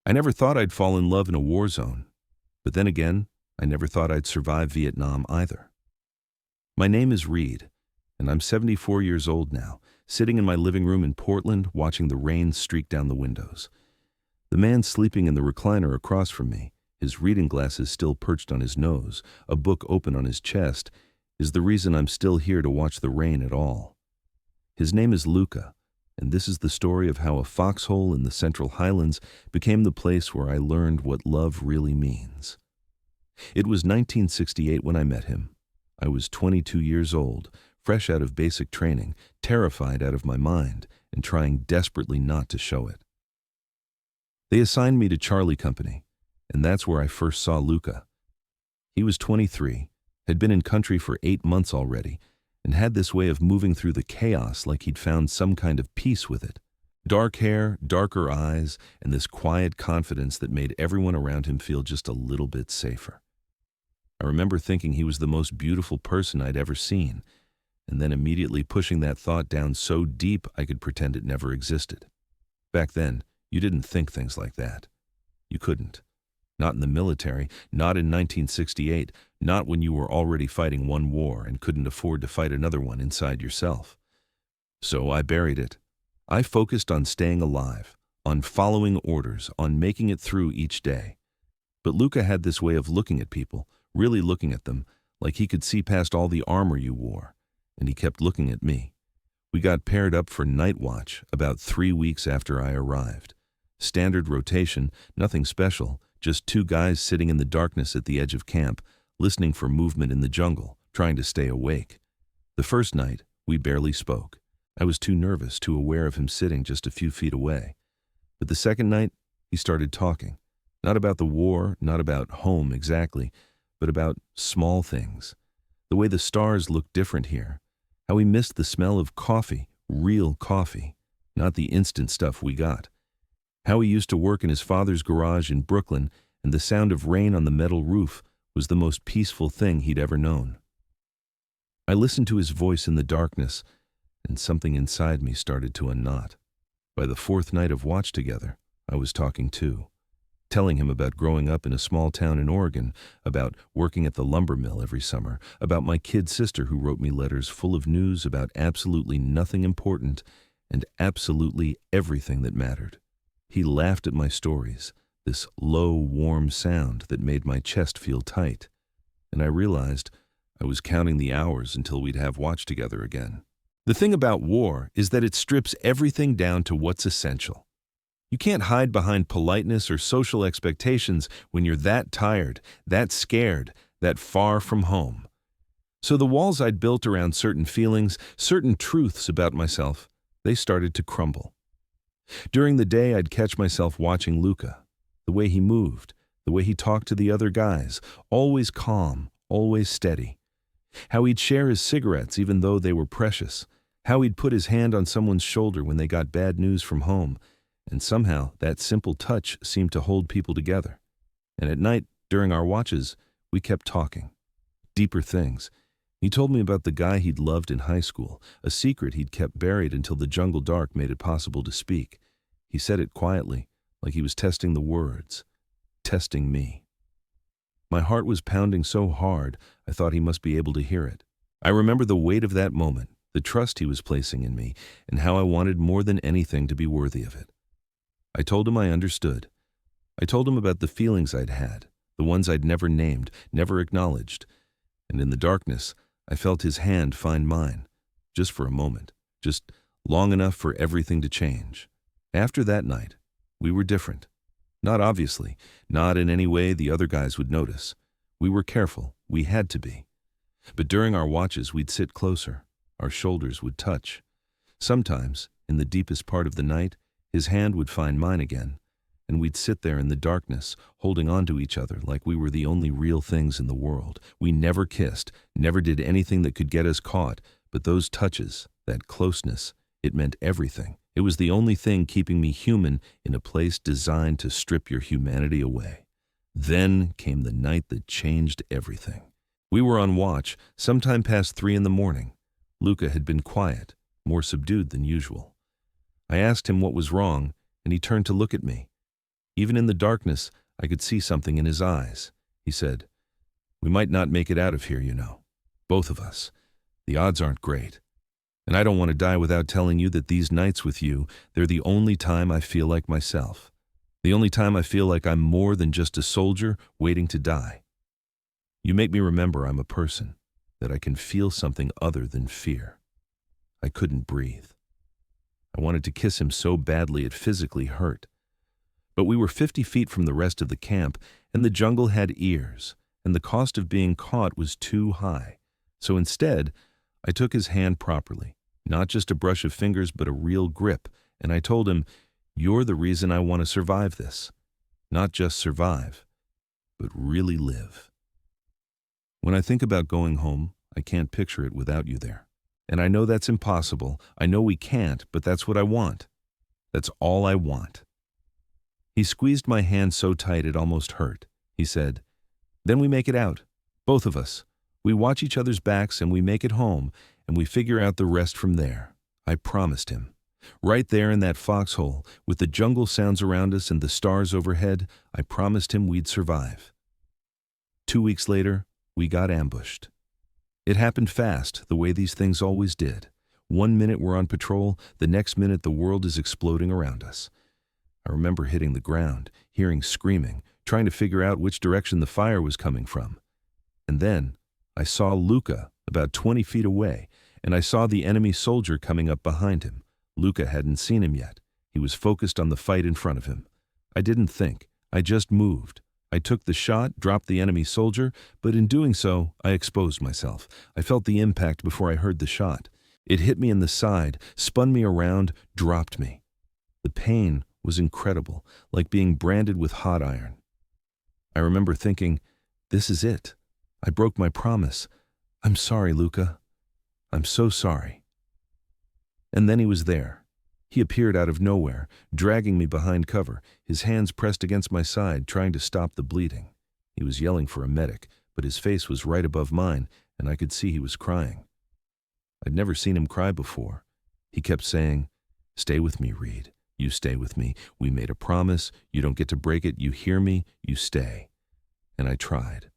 I never thought I'd fall in love in a war zone, but then again, I never thought I'd survive Vietnam either. My name is Reed, and I'm 74 years old now, sitting in my living room in Portland watching the rain streak down the windows. The man sleeping in the recliner across from me, his reading glasses still perched on his nose, a book open on his chest, is the reason I'm still here to watch the rain at all. His name is Luca, and this is the story of how a foxhole in the Central Highlands became the place where I learned what love really means. It was 1968 when I met him. I was 22 years old, fresh out of basic training, terrified out of my mind, and trying desperately not to show it. They assigned me to Charlie Company, and that's where I first saw Luca. He was 23, had been in country for 8 months already, and had this way of moving through the chaos like he'd found some kind of peace with it. Dark hair, darker eyes, and this quiet confidence that made everyone around him feel just a little bit safer. I remember thinking he was the most beautiful person I'd ever seen, and then immediately pushing that thought down so deep I could pretend it never existed. Back then, you didn't think things like that. You couldn't. Not in the military, not in 1968, not when you were already fighting one war and couldn't afford to fight another one inside yourself. So I buried it. I focused on staying alive, on following orders, on making it through each day. But Luca had this way of looking at people, really looking at them, like he could see past all the armor you wore, and he kept looking at me. We got paired up for night watch about 3 weeks after I arrived. Standard rotation, nothing special, just 2 guys sitting in the darkness at the edge of camp, listening for movement in the jungle, trying to stay awake. The first night, we barely spoke. I was too nervous, too aware of him sitting just a few feet away. But the second night, he started talking. Not about the war, not about home exactly, but about small things. The way the stars looked different here. How he missed the smell of coffee, real coffee, not the instant stuff we got. How he used to work in his father's garage in Brooklyn, and the sound of rain on the metal roof was the most peaceful thing he'd ever known. I listened to his voice in the darkness, and something inside me started to unknot. By the 4th night of watch together, I was talking too. Telling him about growing up in a small town in Oregon, about working at the lumber mill every summer, about my kid sister who wrote me letters full of news about absolutely nothing important and absolutely everything that mattered. He laughed at my stories, this low, warm sound that made my chest feel tight, and I realized I was counting the hours until we'd have watch together again. The thing about war is that it strips everything down to what's essential. You can't hide behind politeness or social expectations when you're that tired, that scared, that far from home. So the walls I'd built around certain feelings, certain truths about myself, they started to crumble. During the day, I'd catch myself watching Luca, the way he moved, the way he talked to the other guys, always calm, always steady. How he'd share his cigarettes even though they were precious. How he'd put his hand on someone's shoulder when they got bad news from home. And somehow, that simple touch seemed to hold people together. And at night, during our watches, we kept talking. Deeper things. He told me about the guy he'd loved in high school, a secret he'd kept buried until the jungle dark made it possible to speak. He said it quietly, like he was testing the words, testing me. My heart was pounding so hard, I thought he must be able to hear it. I remember the weight of that moment, the trust he was placing in me, and how I wanted more than anything to be worthy of it. I told him I understood. I told him about the feelings I'd had, the ones I'd never named, never acknowledged. And in the darkness, I felt his hand find mine, just for a moment, just long enough for everything to change. After that night, we were different. Not obviously, not in any way the other guys would notice. We were careful, we had to be. But during our watches, we'd sit closer. Our shoulders would touch. Sometimes, in the deepest part of the night, his hand would find mine again, and we'd sit there in the darkness, holding on to each other like we were the only real things in the world. We never kissed, never did anything that could get us caught, but those touches, that closeness, it meant everything. It was the only thing keeping me human in a place designed to strip your humanity away. Then came the night that changed everything. We were on watch, sometime past 3 a.m. Luca had been quiet, more subdued than usual. I asked him what was wrong, and he turned to look at me. Even in the darkness, I could see something in his eyes. He said, "We might not make it out of here, you know. Both of us. The odds aren't great. And I don't want to die without telling you that these nights with you, they're the only time I feel like myself. The only time I feel like I'm more than just a soldier waiting to die. You make me remember I'm a person, that I can feel something other than fear." I couldn't breathe. I wanted to kiss him so badly it physically hurt. But we were 50 feet from the rest of the camp, and the jungle had ears, and the cost of being caught was too high. So instead, I took his hand properly, not just a brush of fingers but a real grip, and I told him, "You're the reason I want to survive this. Not just survive, but really live." When I think about going home, I can't picture it without you there. And I know that's impossible. I know we can't, but that's what I want. That's all I want. He squeezed my hand so tight it almost hurt. He said, "Then we make it out. Both of us. We watch each other's backs and we make it home, and we figure out the rest from there." I promised him. Right there in that foxhole, with the jungle sounds around us and the stars overhead, I promised him we'd survive. 2 weeks later, we got ambushed. It happened fast, the way these things always did. 1 minute we're on patrol, the next minute the world is exploding around us. I remember hitting the ground, hearing screaming, trying to figure out which direction the fire was coming from. And then I saw Luca about 20 feet away, and I saw the enemy soldier coming up behind him. Luca hadn't seen him yet. He was focused on the fight in front of him. I didn't think. I just moved. I took the shot, dropped the enemy soldier, but in doing so, I exposed myself. I felt the impact before I heard the shot. It hit me in the side, spun me around, dropped me. The pain was incredible, like being branded with hot iron. I remember thinking, "This is it. I broke my promise. I'm sorry, Luca. I'm so sorry." And then he was there. He appeared out of nowhere, dragging me behind cover, his hands pressed against my side, trying to stop the bleeding. He was yelling for a medic, but his face was right above mine, and I could see he was crying. I'd never seen him cry before. He kept saying, "Stay with me, Reed. You stay with me. We made a promise. You don't get to break it. You hear me? You stay." And I tried.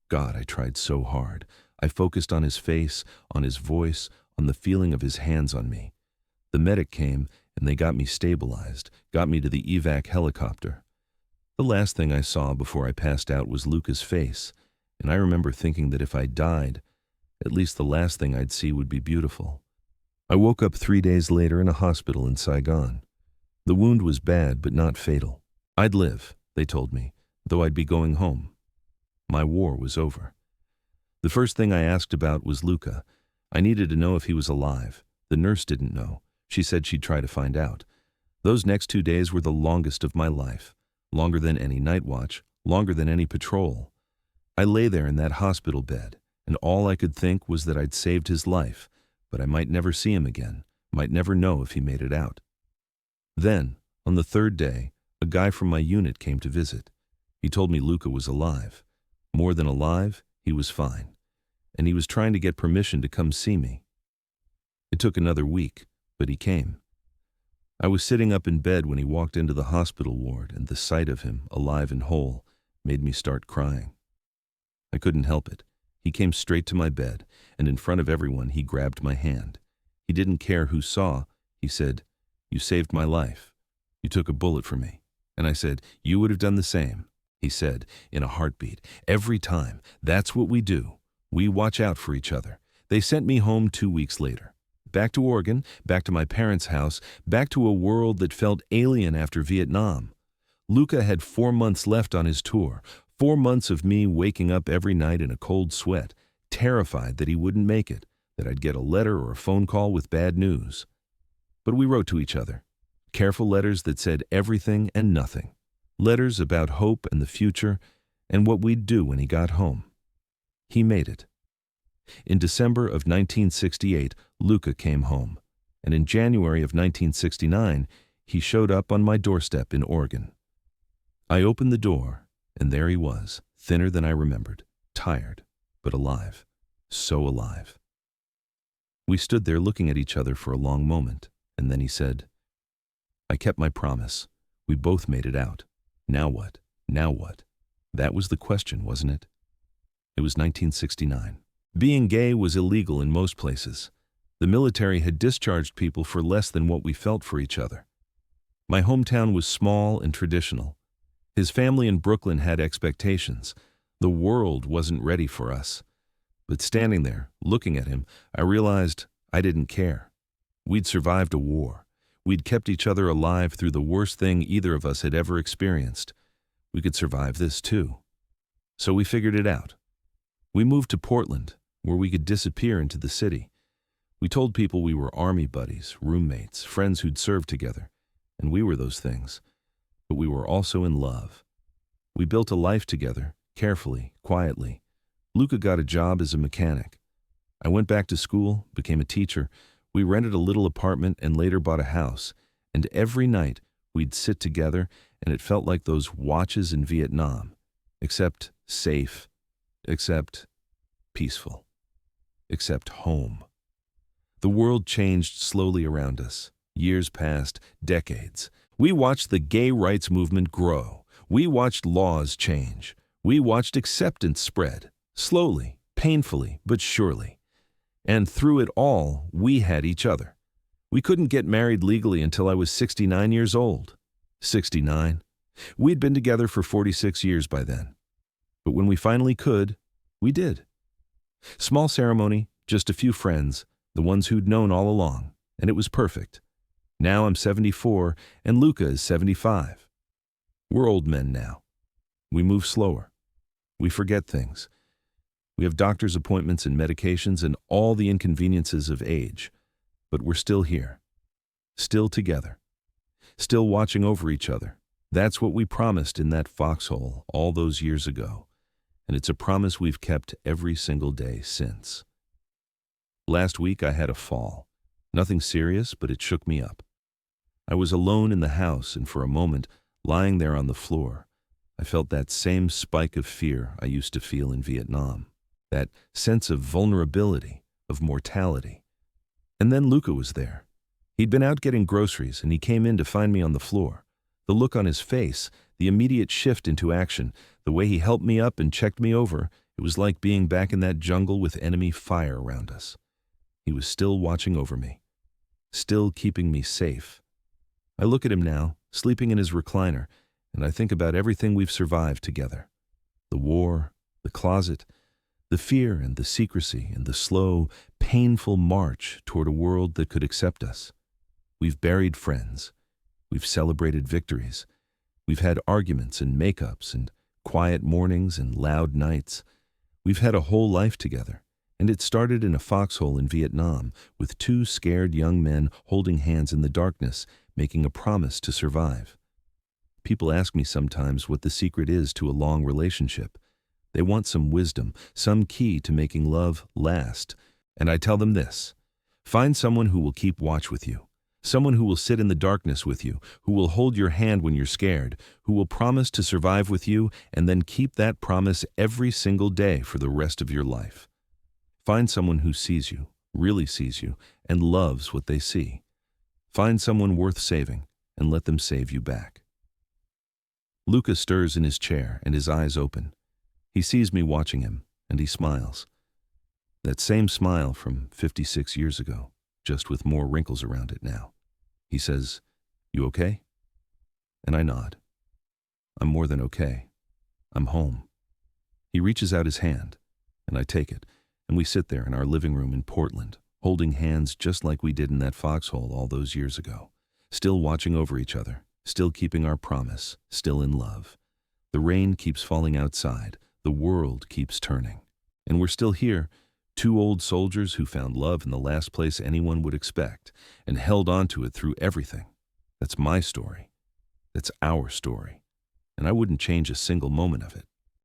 God, I tried so hard. I focused on his face, on his voice, on the feeling of his hands on me. The medic came, and they got me stabilized, got me to the evac helicopter. The last thing I saw before I passed out was Luca's face, and I remember thinking that if I died, at least the last thing I'd see would be beautiful. I woke up 3 days later in a hospital in Saigon. The wound was bad, but not fatal. I'd live, they told me, though I'd be going home. My war was over. The first thing I asked about was Luca. I needed to know if he was alive. The nurse didn't know. She said she'd try to find out. Those next 2 days were the longest of my life. Longer than any night watch, longer than any patrol. I lay there in that hospital bed, and all I could think was that I'd saved his life, but I might never see him again, might never know if he made it out. Then, on the 3rd day, a guy from my unit came to visit. He told me Luca was alive. More than alive, he was fine. And he was trying to get permission to come see me. It took another week, but he came. I was sitting up in bed when he walked into the hospital ward, and the sight of him, alive and whole, made me start crying. I couldn't help it. He came straight to my bed, and in front of everyone he grabbed my hand. He didn't care who saw. He said, "You saved my life. You took a bullet for me." And I said, "You would have done the same." He said, in a heartbeat, "Every time. That's what we do. We watch out for each other." They sent me home 2 weeks later. Back to Oregon, back to my parents' house, back to a world that felt alien after Vietnam. Luca had 4 months left on his tour, 4 months of me waking up every night in a cold sweat, terrified that he wouldn't make it, that I'd get a letter or a phone call with bad news. But we wrote to each other, careful letters that said everything and nothing, letters about hope and the future and what we'd do when he got home. He made it. In December of 1968, Luca came home, and in January of 1969, he showed up on my doorstep in Oregon. I opened the door, and there he was, thinner than I remembered, tired, but alive, so alive. We stood there looking at each other for a long moment, and then he said, "I kept my promise. We both made it out. Now what? Now what? That was the question, wasn't it? It was 1969. Being gay was illegal in most places. The military had discharged people for less than what we felt for each other. My hometown was small and traditional. His family in Brooklyn had expectations. The world wasn't ready for us. But standing there, looking at him, I realized I didn't care. We'd survived a war. We'd kept each other alive through the worst thing either of us had ever experienced. We could survive this too. So we figured it out. We moved to Portland, where we could disappear into the city. We told people we were army buddies, roommates, friends who'd served together. And we were those things. But we were also in love. We built a life together, carefully, quietly. Luca got a job as a mechanic. I went back to school, became a teacher. We rented a little apartment and later bought a house. And every night, we'd sit together, and it felt like those watches in Vietnam. Except safe. Except peaceful. Except home. The world changed slowly around us. Years passed, decades. We watched the gay rights movement grow. We watched laws change. We watched acceptance spread. Slowly, painfully, but surely. And through it all, we had each other. We couldn't get married legally until I was 69 years old. 69. We'd been together for 46 years by then. But when we finally could, we did. Small ceremony, just a few friends, the ones who'd known all along, and it was perfect. Now I'm 74, and Luca is 75. We're old men now. We move slower. We forget things. We have doctor's appointments and medications and all the inconveniences of age. But we're still here. Still together. Still watching over each other. That's what we promised in that foxhole all those years ago. And it's a promise we've kept every single day since. Last week I had a fall. Nothing serious, but it shook me up. I was alone in the house, and for a moment, lying there on the floor, I felt that same spike of fear I used to feel in Vietnam. That sense of vulnerability, of mortality. And then Luca was there. He'd been out getting groceries, and he came in to find me on the floor. The look on his face, the immediate shift into action, the way he helped me up and checked me over, it was like being back in that jungle with enemy fire around us. He was still watching over me, still keeping me safe. I look at him now, sleeping in his recliner, and I think about everything we've survived together. The war, the closet, the fear and the secrecy and the slow, painful march toward a world that could accept us. We've buried friends. We've celebrated victories. We've had arguments and makeups and quiet mornings and loud nights. We've had a whole life together, and it started in a foxhole in Vietnam with two scared young men holding hands in the darkness, making a promise to survive. People ask me sometimes what the secret is to a long relationship. They want some wisdom, some key to making love last. And I tell them this: find someone who will keep watch with you, someone who will sit in the darkness with you, who will hold your hand when you're scared, who will promise to survive with you and then keep that promise every single day for the rest of your life. Find someone who sees you, really sees you, and loves what they see. Find someone worth saving and let them save you back. Luca stirs in his chair and his eyes open. He sees me watching him, and he smiles. That same smile from 56 years ago, just with more wrinkles around it now. He says, "You okay?" And I nod. I'm more than okay. I'm home. He reaches out his hand, and I take it, and we sit there in our living room in Portland, holding hands just like we did in that foxhole all those years ago, still watching over each other, still keeping our promise, still in love. The rain keeps falling outside. The world keeps turning. And we're still here, two old soldiers who found love in the last place anyone would expect and held on to it through everything. That's my story. That's our story. And I wouldn't change a single moment of it.